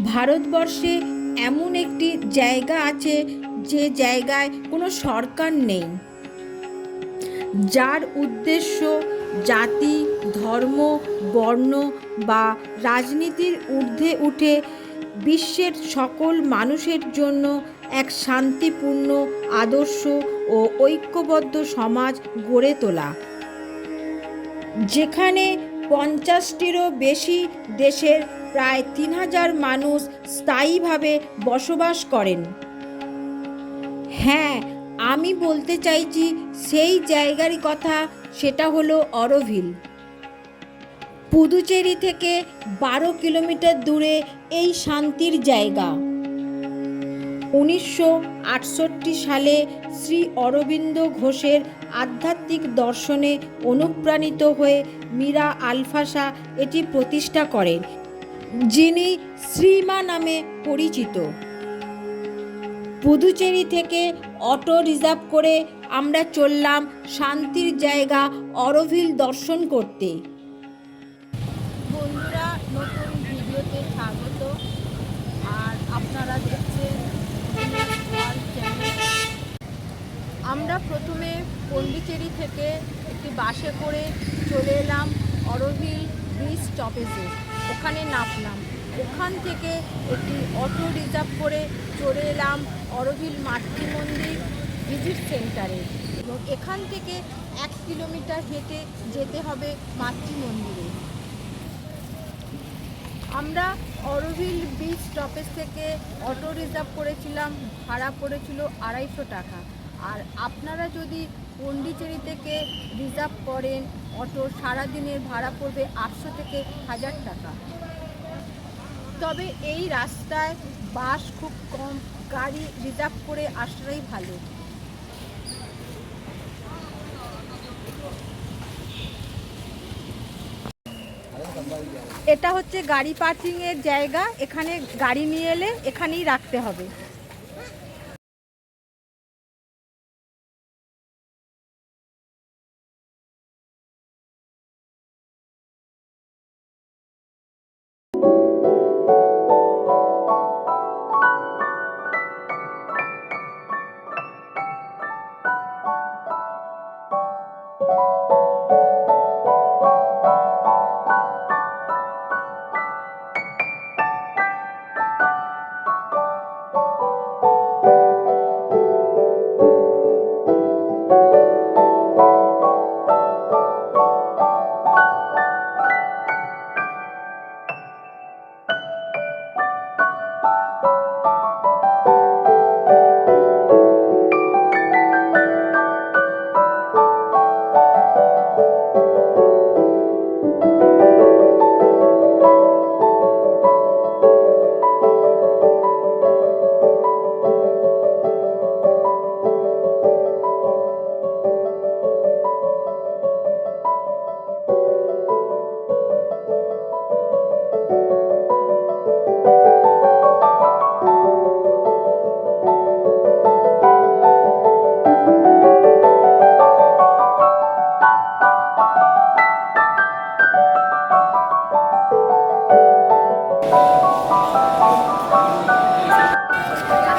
ভারতবর্ষে এমন একটি জায়গা আছে যে জায়গায় কোনো সরকার নেই, যার উদ্দেশ্য জাতি, ধর্ম, বর্ণ বা রাজনীতির ঊর্ধ্বে উঠে বিশ্বের সকল মানুষের জন্য এক শান্তিপূর্ণ, আদর্শ ও ঐক্যবদ্ধ সমাজ গড়ে তোলা, যেখানে 50টিরও বেশি দেশের প্রায় 3000 মানুষ স্থায়ীভাবে বসবাস করেন। হ্যাঁ, আমি বলতে চাইছি সেই জায়গারই কথা, সেটা হলো অরোভিল। পুদুচেরি থেকে 12 কিলোমিটার দূরে এই শান্তির জায়গা। 1968 সালে শ্রী অরবিন্দ ঘোষের আধ্যাত্মিক দর্শনে অনুপ্রাণিত হয়ে মীরা আলফাসা এটি প্রতিষ্ঠা করেন, যিনি শ্রীমা নামে পরিচিত। পুদুচেরি থেকে অটো রিজার্ভ করে আমরা চললাম শান্তির জায়গা অরোভিল দর্শন করতে। বন্ধুরা, নতুন ভিডিওতে স্বাগত। আর আপনারা দেখছেন আমরা প্রথমে পন্ডিচেরি থেকে একটি বাসে করে চলে এলাম অরোভিল ব্রিজ স্টপেজে। ওখানে নামলাম। ওখান থেকে একটি অটো রিজার্ভ করে চলে এলাম অরোভিল মাতৃমন্দির ভিজিট সেন্টারে, এবং এখান থেকে 1 কিলোমিটার হেঁটে যেতে হবে মাতৃমন্দিরে। আমরা অরোভিল ব্রিজ স্টপেজ থেকে অটো রিজার্ভ করেছিলাম, ভাড়া পড়েছিল 250 টাকা। আর আপনারা যদি পন্ডিচেরি থেকে রিজার্ভ করেন অটো, সারাদিনের ভাড়া পড়বে 800 থেকে 1000 টাকা। তবে এই রাস্তায় বাস খুব কম, গাড়ি রিজার্ভ করে আসাটাই ভালো। এটা হচ্ছে গাড়ি পার্কিংয়ের জায়গা। এখানে গাড়ি নিয়ে এলে এখানেই রাখতে হবে।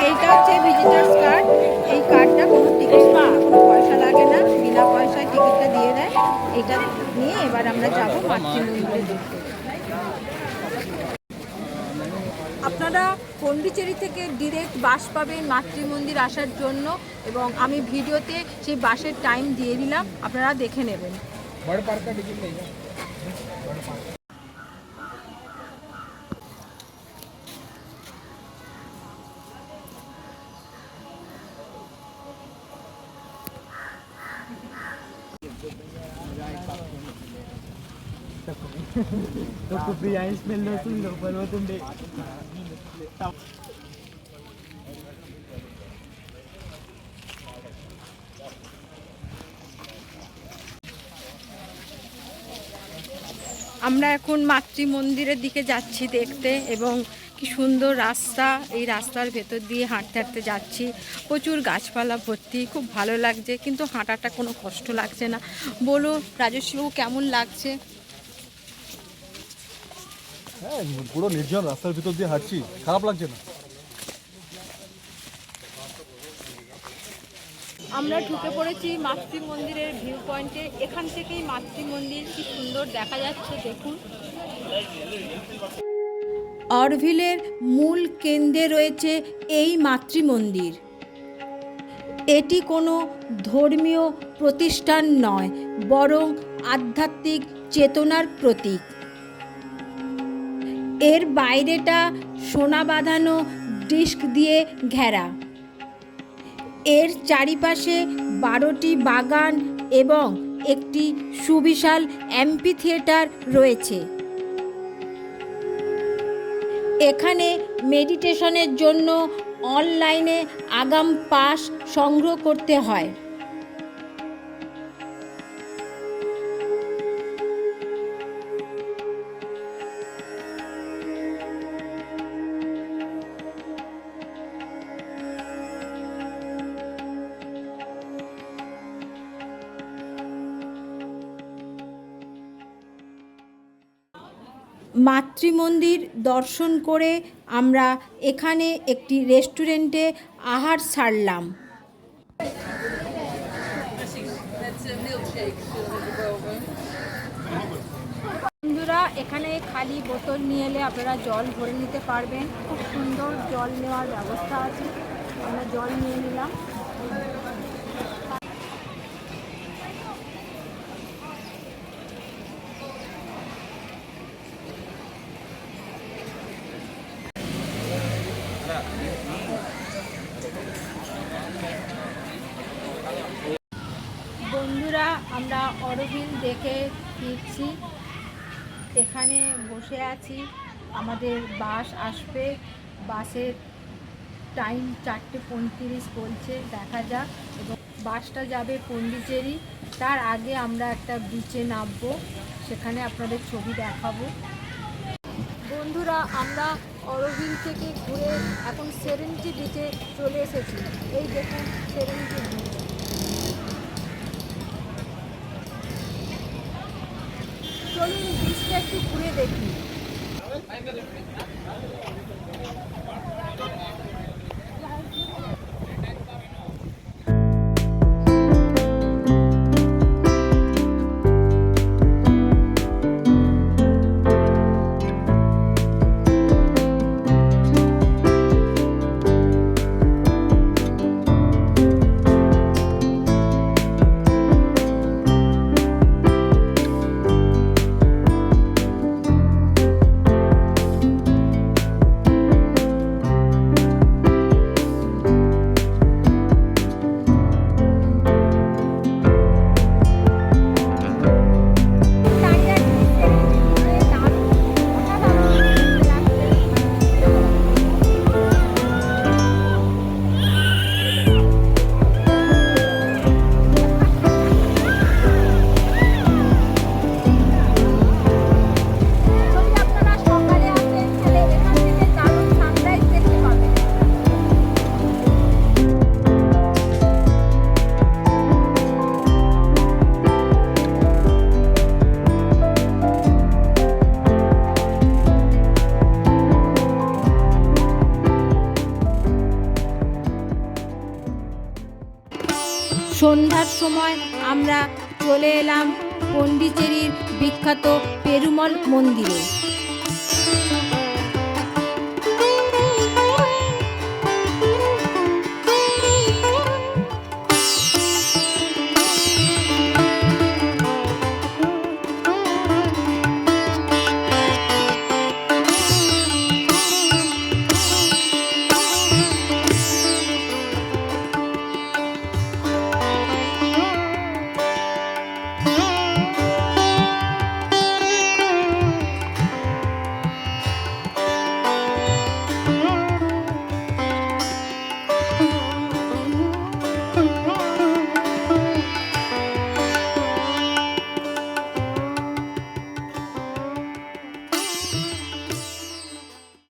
এইটা হচ্ছে ভিজিটার্স কার্ড। এই কার্ডটা কোনো টিকিট না, কোনো পয়সা লাগে না, বিনা পয়সায় টিকিটটা দিয়ে দেয়। এটা নিয়ে এবার আমরা যাব মাতৃমন্দিরে দেখতে। আপনারা পন্ডিচেরি থেকে ডিরেক্ট বাস পাবেন মাতৃমন্দির আসার জন্য, এবং আমি ভিডিওতে সেই বাসের টাইম দিয়ে দিলাম, আপনারা দেখে নেবেন। तो कुपी आई स्मेल लो सुन लो पर वो तुम दे আমরা এখন মাতৃমন্দিরের দিকে যাচ্ছি দেখতে, এবং কি সুন্দর রাস্তা। এই রাস্তার ভেতর দিয়ে হাঁটতে হাঁটতে যাচ্ছি। প্রচুর গাছপালা ভর্তি, খুব ভালো লাগছে, কিন্তু হাঁটাটা কোনো কষ্ট লাগছে না। বলো রাজস্বীবাবু, কেমন লাগছে? হ্যাঁ পুরো নির্জন রাস্তার ভিতর দিয়ে হাঁটছি, খারাপ লাগছে না। আমরা ঢুকে পড়েছি মাতৃ মন্দিরের ভিউ পয়েন্টে। এখান থেকেই মাতৃ মন্দির কি সুন্দর দেখা যাচ্ছে দেখুন। অরভিলের মূল কেন্দ্রে রয়েছে এই মাতৃ মন্দির। এটি কোনো ধর্মীয় প্রতিষ্ঠান নয়, বরং আধ্যাত্মিক চেতনার প্রতীক। এর বাইরেটা সোনা বাঁধানো ডিস্ক দিয়ে ঘেরা। এর চারিপাশে 12টি বাগান এবং একটি সুবিশাল অ্যাম্পি থিয়েটার রয়েছে। এখানে মেডিটেশনের জন্য অনলাইনে আগাম পাস সংগ্রহ করতে হয়। মাতৃমন্দির দর্শন করে আমরা এখানে একটি রেস্টুরেন্টে আহার সারলাম। বন্ধুরা, এখানে খালি বোতল নিয়ে এলে আপনারা জল ভরে নিতে পারবেন। খুব সুন্দর জল নেওয়ার ব্যবস্থা আছে। আমরা জল নিয়ে নিলাম। বন্ধুরা, আমরা অরোভিল দেখে ফিরছি। এখানে বসে আছি, আমাদের বাস আসবে। বাসের টাইম 4:35 বলছে, দেখা যাক। এবং বাসটা যাবে পন্ডিচেরি। তার আগে আমরা একটা বিচে নামবো, সেখানে আপনাদের ছবি দেখাবো। বন্ধুরা, আমরা অরোভিল থেকে ঘুরে এখন সেরেনিটি বিচে চলে এসেছি। এই দেখুন সেরেনিটি বিচ। চলুন বিচটা একটু ঘুরে দেখি। সন্ধ্যার সময় আমরা চলে এলাম পন্ডিচেরির বিখ্যাত পেরুমল মন্দিরে।